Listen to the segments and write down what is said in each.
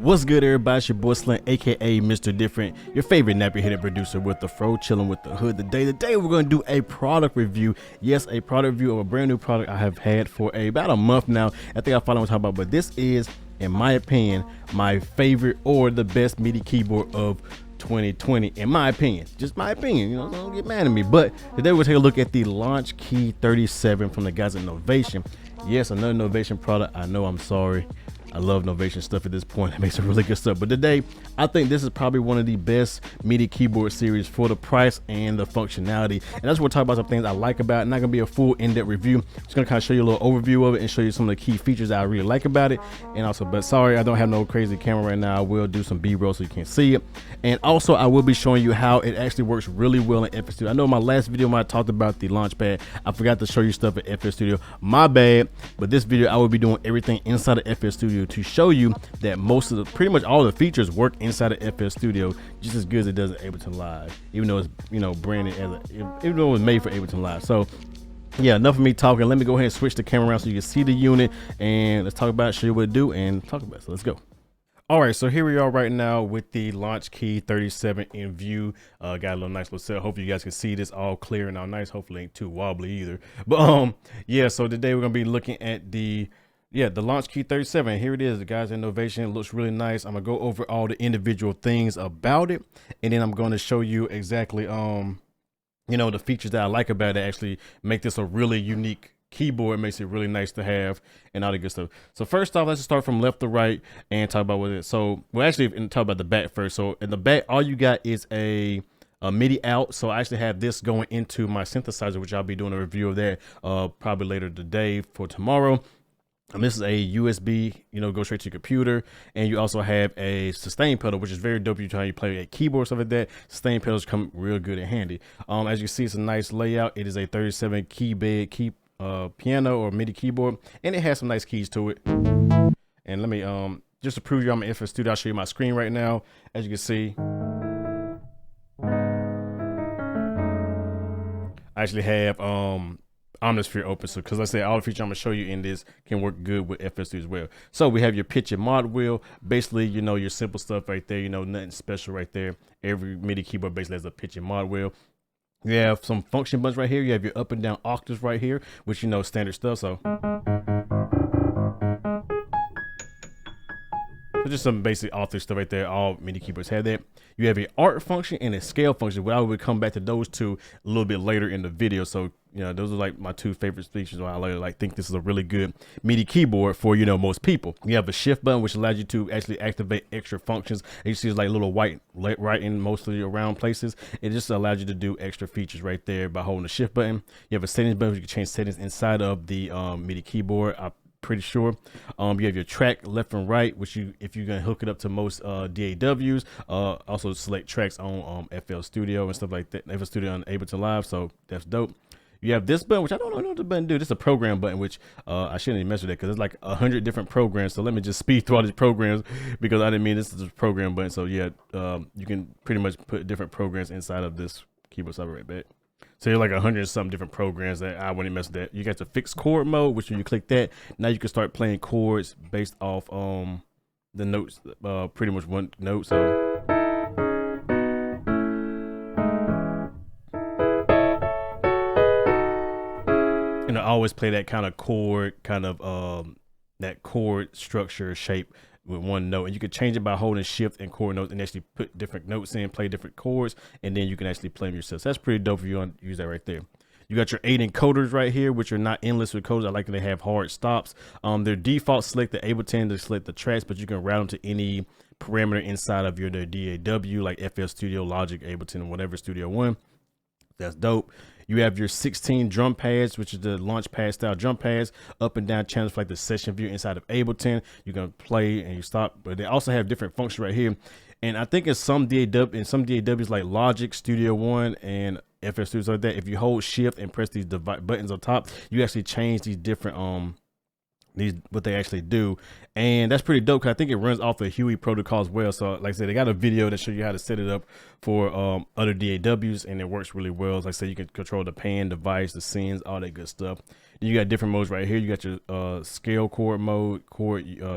What's good, everybody? It's your boy Slant, aka Mr. Different, your favorite nappy headed producer with the fro, chilling with the hood. Today we're going to do a product review. Yes, a product review of a brand new product I have had for about a month now. I think I finally was talking about, but this is, in my opinion, my favorite or the best MIDI keyboard of 2020, in my opinion. Just my opinion, you know, don't get mad at me. But today we'll take a look at the Launchkey 37 from the guys at Novation. Yes, another Novation product. I know, I'm sorry. I love Novation stuff at this point. It makes some really good stuff. But today, I think this is probably one of the best MIDI keyboard series for the price and the functionality. And that's what we'll talk about, some things I like about it. Not gonna be a full in-depth review. Just gonna kind of show you a little overview of it and show you some of the key features that I really like about it. And also, but sorry, I don't have no crazy camera right now. I will do some B-roll so you can see it. And also, I will be showing you how it actually works really well in FL Studio. I know in my last video when I talked about the Launchpad, I forgot to show you stuff at FL Studio. My bad. But this video, I will be doing everything inside of FL Studio to show you that most of the, pretty much all the features work inside of FL Studio just as good as it does at Ableton Live, even though it's, you know, branded as even though it was made for Ableton Live. So yeah, enough of me talking. Let me go ahead and switch the camera around so you can see the unit, and let's talk about it, show you what to do, and talk about it. So let's go. All right, so here we are right now with the Launchkey 37 in view. Got a little nice little set. Hopefully you guys can see this all clear and all nice. Hopefully ain't too wobbly either. But yeah, so today we're gonna be looking at the Launchkey 37. Here it is, the guys in Novation. It looks really nice. I'm gonna go over all the individual things about it, and then I'm going to show you exactly you know, the features that I like about it, actually make this a really unique keyboard. It makes it really nice to have and all the good stuff. So first off, let's just start from left to right and talk about what it is. So we'll actually talk about the back first. So in the back, all you got is a MIDI out. So I actually have this going into my synthesizer, which I'll be doing a review of that probably later today for tomorrow. And this is a USB, you know, go straight to your computer. And you also have a sustain pedal, which is very dope. You play a keyboard, stuff like that. Sustain pedals come real good and handy. As you see, it's a nice layout. It is a 37 key bed piano or MIDI keyboard, and it has some nice keys to it. And let me just to prove you I'm in FL Studio, I'll show you my screen right now. As you can see, I actually have Omnisphere open, so because I said all the features I'm gonna show you in this can work good with FL Studio as well. So we have your pitch and mod wheel, basically, you know, your simple stuff right there, you know, nothing special right there. Every MIDI keyboard basically has a pitch and mod wheel. You have some function buttons right here. You have your up and down octaves right here, which, you know, standard stuff. So just some basic author stuff right there. All MIDI keyboards have that. You have a art function and a scale function. Well, I will come back to those two a little bit later in the video. So, you know, those are like my two favorite features. I like think this is a really good MIDI keyboard for, you know, most people. You have a shift button, which allows you to actually activate extra functions. You see it's like little white right in most of your round places. It just allows you to do extra features right there by holding the shift button. You have a settings button, which you can change settings inside of the MIDI keyboard. Pretty sure. You have your track left and right, which if you're gonna hook it up to most DAWs, also select tracks on FL Studio and stuff like that, FL Studio and Ableton Live. So that's dope. You have this button, which I don't know what the button do. This is a program button, which I shouldn't even mess with that because it's like 100 different programs. So let me just speed through all these programs because I didn't mean this is a program button. So yeah, you can pretty much put different programs inside of this keyboard. So I'll be right back. So you're like 100 and some different programs that I wouldn't mess with that. You got the fixed chord mode, which when you click that, now you can start playing chords based off the notes, pretty much one note. So and I always play that kind of chord, that chord structure shape with one note, and you can change it by holding shift and chord notes and actually put different notes in, play different chords, and then you can actually play them yourself. So that's pretty dope if you want to use that right there. You got your 8 encoders right here, which are not endless encoders. I like that they have hard stops. Their default select the Ableton to select the tracks, but you can route them to any parameter inside of your DAW, like FL Studio, Logic, Ableton, whatever, Studio One. That's dope. You have your 16 drum pads, which is the Launchpad style drum pads, up and down channels for like the session view inside of Ableton. You can play and you stop, but they also have different functions right here. And I think in some DAWs like Logic, Studio One, and FL Studio like that, if you hold shift and press these buttons on top, you actually change these different what they actually do, and that's pretty dope because I think it runs off the Huey protocol as well. So like I said, they got a video that shows you how to set it up for other DAWs, and it works really well. Like I said, you can control the pan device, the scenes, all that good stuff. You got different modes right here. You got your scale chord mode,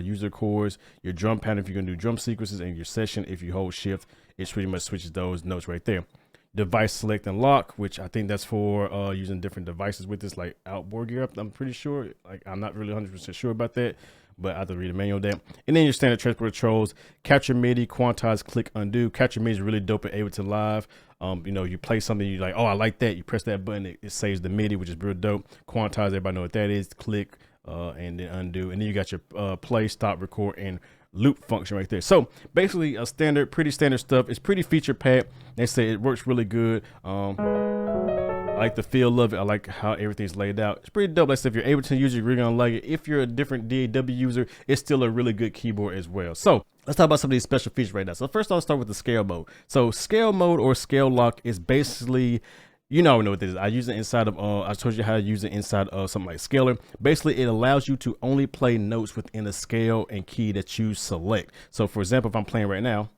user chords, your drum pattern if you're gonna do drum sequences, and your session. If you hold shift, it pretty much switches those notes right there. Device select and lock, which I think that's for using different devices with this, like outboard gear up. I'm pretty sure. Like, I'm not really 100% sure about that, but I have to read the manual of that. And then your standard transport controls: capture MIDI, quantize, click, undo. Capture MIDI is really dope at Ableton Live. You know, you play something, you like, oh, I like that. You press that button, it saves the MIDI, which is real dope. Quantize, everybody know what that is. Click, and then undo. And then you got your play, stop, record, and loop function right there. So basically a standard, pretty standard stuff. It's pretty feature packed. They say it works really good. I like the feel of it. I like how everything's laid out. It's pretty dope. Like I said, if you're Ableton user, you're really gonna like it. If you're a different DAW user, it's still a really good keyboard as well. So let's talk about some of these special features right now. So first I'll start with the scale mode. So scale mode or scale lock is basically, you know what this is. I use it inside of, I told you how to use it inside of something like Scalar. Basically, it allows you to only play notes within a scale and key that you select. So for example, if I'm playing right now,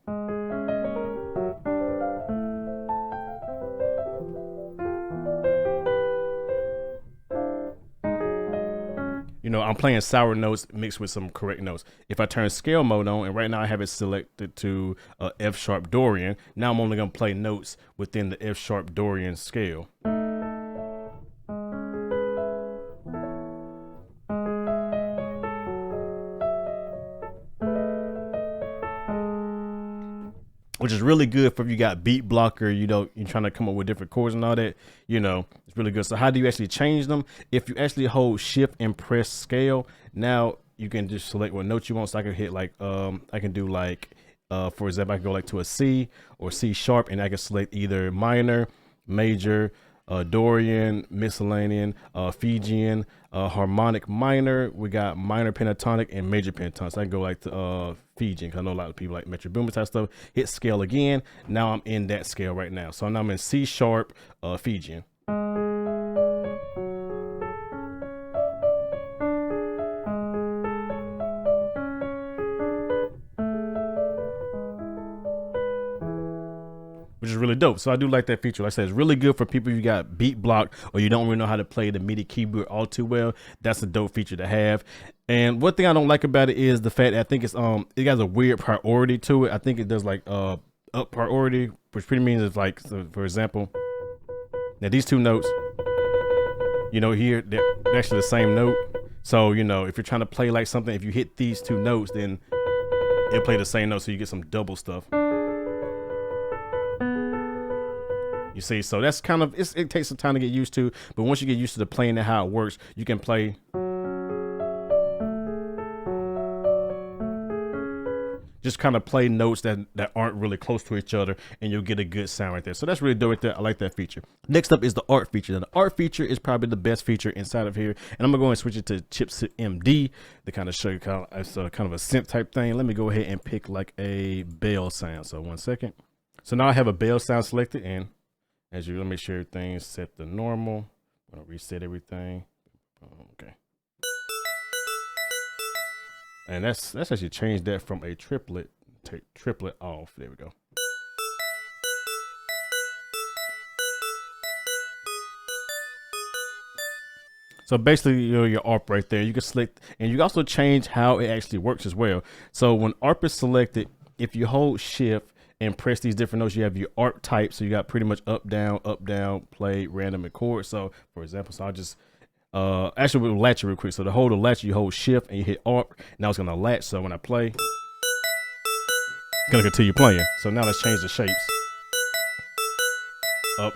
you know, I'm playing sour notes mixed with some correct notes. If I turn scale mode on, and right now I have it selected to F sharp Dorian, now I'm only gonna play notes within the F sharp Dorian scale. Which is really good for if you got beat blocker, you know, you're trying to come up with different chords and all that, you know, it's really good. So how do you actually change them? If you actually hold shift and press scale, now you can just select what note you want. So I can hit like, I can do like, for example, I can go like to a C or C sharp, and I can select either minor, major, Dorian, miscellaneous, Fijian, harmonic minor. We got minor pentatonic and major pentatonic. So I can go like to Fijian, because I know a lot of people like Metro Boomin type stuff. Hit scale again. Now I'm in that scale right now. So now I'm in C sharp, Fijian. Which is really dope. So I do like that feature. Like I said, it's really good for people you got beat block or you don't really know how to play the MIDI keyboard all too well. That's a dope feature to have. And one thing I don't like about it is the fact that I think it's it has a weird priority to it. I think it does like up priority, which pretty means it's like, so for example, now these two notes, you know, here they're actually the same note. So, you know, if you're trying to play like something, if you hit these two notes, then it'll play the same note, so you get some double stuff. You see, so that's kind of, it takes some time to get used to, but once you get used to the playing and how it works, you can play. Just kind of play notes that aren't really close to each other, and you'll get a good sound right there. So that's really dope right there. I like that feature. Next up is the art feature. Now, the art feature is probably the best feature inside of here, and I'm gonna go and switch it to Chipset MD to kind of show you kind of a synth type thing. Let me go ahead and pick like a bell sound. So 1 second. So now I have a bell sound selected, and as you, let me make sure everything's set to normal. I'm gonna reset everything. Okay. And that's actually changed that from a triplet, take triplet off. There we go. So basically, you know, your ARP right there, you can select, and you can also change how it actually works as well. So when ARP is selected, if you hold shift and press these different notes, you have your ARP type. So you got pretty much up, down, play, random, and chord. So for example, so I'll just, actually we'll latch it real quick. So to hold a latch, you hold shift and you hit ARP. Now it's gonna latch. So when I play, it's gonna continue playing. So now let's change the shapes. Up.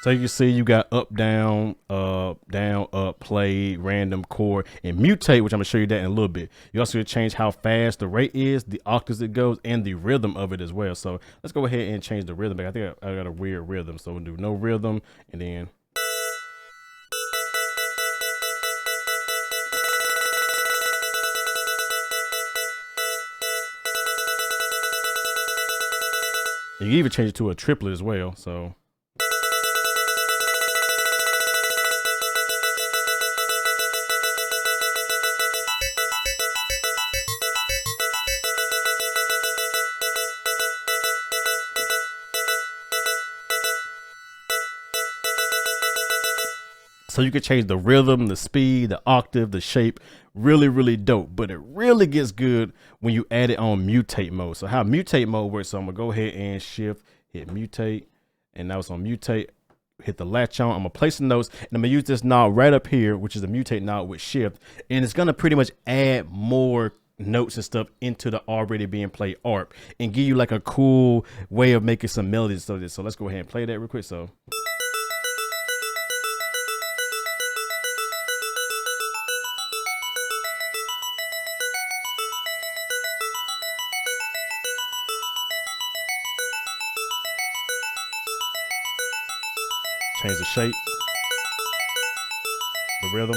So you can see you got up, down, up, play, random, chord, and mutate, which I'm gonna show you that in a little bit. You also can change how fast the rate is, the octaves it goes, and the rhythm of it as well. So let's go ahead and change the rhythm. I think I got a weird rhythm. So we'll do no rhythm, and then. You can even change it to a triplet as well. So. So you can change the rhythm, the speed, the octave, the shape. Really, really dope. But it really gets good when you add it on mutate mode. So how mutate mode works, so I'm gonna go ahead and shift, hit mutate, and now it's on mutate. Hit the latch on. I'm gonna place the notes, and I'm gonna use this knob right up here, which is the mutate knob with shift, and it's gonna pretty much add more notes and stuff into the already being played ARP and give you like a cool way of making some melodies. So let's go ahead and play that real quick. So change the shape, the rhythm.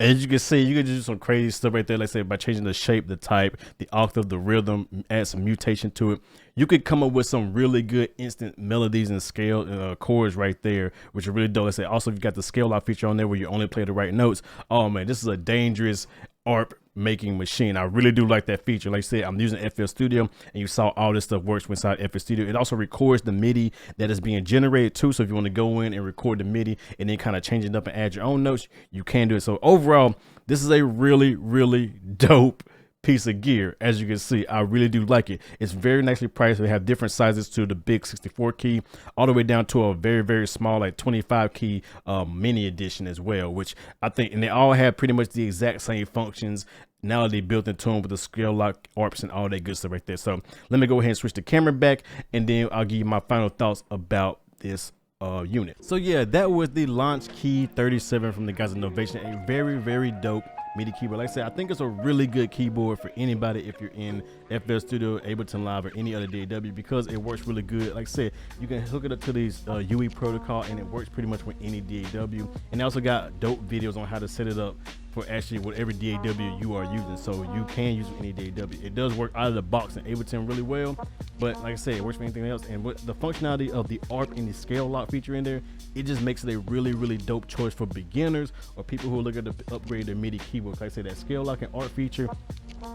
As you can see, you can do some crazy stuff right there. Like I said, by changing the shape, the type, the octave, the rhythm, add some mutation to it. You could come up with some really good instant melodies and scale chords right there, which are really dope. Like I said, also, you got the scale out feature on there where you only play the right notes. Oh man, this is a dangerous ARP making machine. I really do like that feature. Like I said, I'm using FL Studio, and you saw all this stuff works inside FL Studio. It also records the MIDI that is being generated too. So if you want to go in and record the MIDI and then kind of change it up and add your own notes, you can do it. So overall, this is a really, really dope piece of gear. As you can see, I really do like it. It's very nicely priced. They have different sizes to the big 64 key all the way down to a very, very small like 25 key mini edition as well, which I think, and they all have pretty much the exact same functions. Now they built into them with the scale lock ARPs and all that good stuff right there. So let me go ahead and switch the camera back, and then I'll give you my final thoughts about this unit. So yeah, that was the Launchkey 37 from the guys at Novation. A very, very dope MIDI keyboard. Like I said, I think it's a really good keyboard for anybody if you're in FL Studio, Ableton Live, or any other DAW, because it works really good. Like I said, you can hook it up to these UE protocol, and it works pretty much with any DAW. And they also got dope videos on how to set it up for actually whatever DAW you are using, so you can use any DAW. It does work out of the box in Ableton really well, but like I said, it works for anything else. And with the functionality of the ARP and the scale lock feature in there, it just makes it a really, really dope choice for beginners or people who are looking to upgrade their MIDI keyboard. Like I said, that scale lock and ARP feature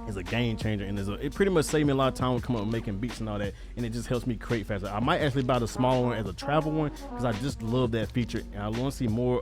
is a game changer, and it pretty much saved me a lot of time when coming up making beats and all that, and it just helps me create faster. I might actually buy the smaller one as a travel one because I just love that feature, and I want to see more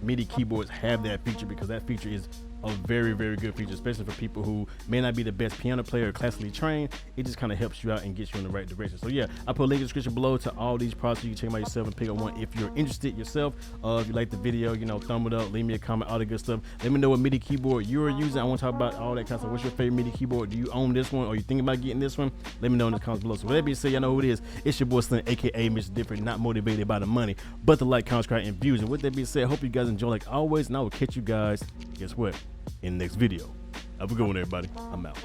MIDI keyboards have that feature, because that feature is a very, very good feature, especially for people who may not be the best piano player or classically trained. It just kind of helps you out and gets you in the right direction. So yeah, I put a link in the description below to all these products. You can check them out yourself and pick up one if you're interested yourself. If you like the video, you know, thumb it up, leave me a comment, all the good stuff. Let me know what MIDI keyboard you are using. I want to talk about all that kind of stuff. What's your favorite MIDI keyboard? Do you own this one, or you thinking about getting this one? Let me know in the comments below. So with that being said, y'all know who it is. It's your boy Slim, aka Mr. Different, not motivated by the money, but the like, comment, subscribe, and views. And with that being said, I hope you guys enjoy like always, and I will catch you guys, guess what, in the next video. Have a good one, everybody. I'm out.